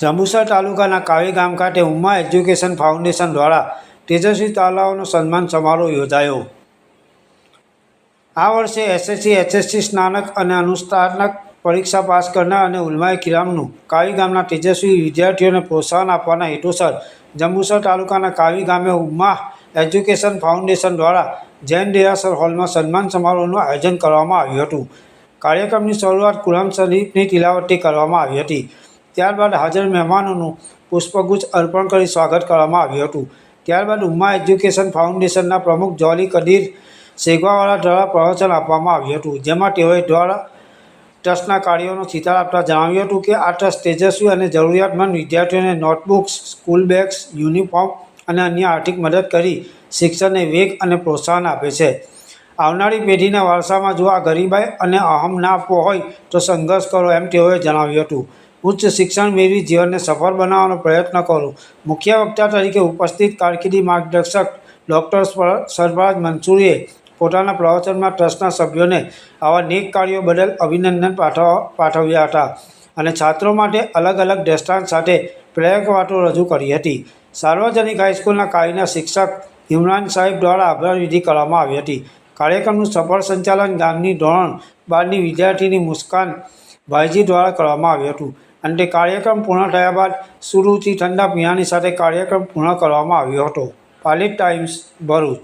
જંબુસર તાલુકાના કાવી ગામ ખાતે ઉમા એજ્યુકેશન ફાઉન્ડેશન દ્વારા તેજસ્વી તાલાઓનો સન્માન સમારોહ યોજાયો। આ વર્ષે એસએસસી એચએસસી સ્નાતક અને અનુસ્નાતક પરીક્ષા પાસ કરનાર અને ઉલમાએ કિરામનું કાવી ગામના તેજસ્વી વિદ્યાર્થીઓને પ્રોત્સાહન આપવાના હેતુસર જંબુસર તાલુકાના કાવી ગામે ઉમા એજ્યુકેશન ફાઉન્ડેશન દ્વારા જૈન દેરાસર હોલમાં સન્માન સમારોહનું આયોજન કરવામાં આવ્યું હતું। કાર્યક્રમની શરૂઆત કુરાન શરીફની તિલાવતથી કરવામાં આવી હતી। ત્યારબાદ હાજર મહેમાનોનું પુષ્પગુચ્છ અર્પણ કરી સ્વાગત કરવામાં આવ્યું હતું। ત્યારબાદ ઉમા એજ્યુકેશન ફાઉન્ડેશનના પ્રમુખ જોલી કદીર સેગવાવાળા દ્વારા પ્રવચન આપવામાં આવ્યું હતું, જેમાં તેઓએ દ્વારા ટ્રસ્ટના કાર્યોનો ચિતાર આપતા જણાવ્યું હતું કે આ ટ્રસ્ટ તેજસ્વી અને જરૂરિયાતમંદ વિદ્યાર્થીઓને નોટબુક્સ, સ્કૂલ બેગ્સ, યુનિફોર્મ અને અન્ય આર્થિક મદદ કરી શિક્ષણને વેગ અને પ્રોત્સાહન આપે છે। આવનારી પેઢીના વારસામાં જો આ ગરીબાઈ અને અહમ ના આપવો હોય તો સંઘર્ષ કરો, એમ તેઓએ જણાવ્યું હતું। ઉચ્ચ શિક્ષણ મેળવી જીવનને સફળ બનાવવાનો પ્રયત્ન કરો। મુખ્ય વક્તા તરીકે ઉપસ્થિત કારકિર્દી માર્ગદર્શક ડૉક્ટર સરફરાજ મંસૂરીએ પોતાના પ્રવચનમાં ટ્રસ્ટના સભ્યોને આવા નેક કાર્યો બદલ અભિનંદન પાઠવ્યા હતા અને છાત્રો માટે અલગ અલગ દ્રષ્ટાંત સાથે પ્રેરક વાતો રજૂ કરી હતી। સાર્વજનિક હાઈસ્કૂલના કાવીના શિક્ષક ઇમરાન સાહેબ દ્વારા આભાર વિધિ કરવામાં આવી હતી। કાર્યક્રમનું સફળ સંચાલન ગામની ધોરણ 12ની વિદ્યાર્થીની મુસ્કાન ભાઈજી દ્વારા કરવામાં આવ્યું હતું। અંતે કાર્યક્રમ પૂર્ણ થયા બાદ સુરુચિ ઠંડા પીણાની સાથે કાર્યક્રમ પૂર્ણ કરવામાં આવ્યો હતો। પાલિત ટાઈમ્સ, ભરૂચ।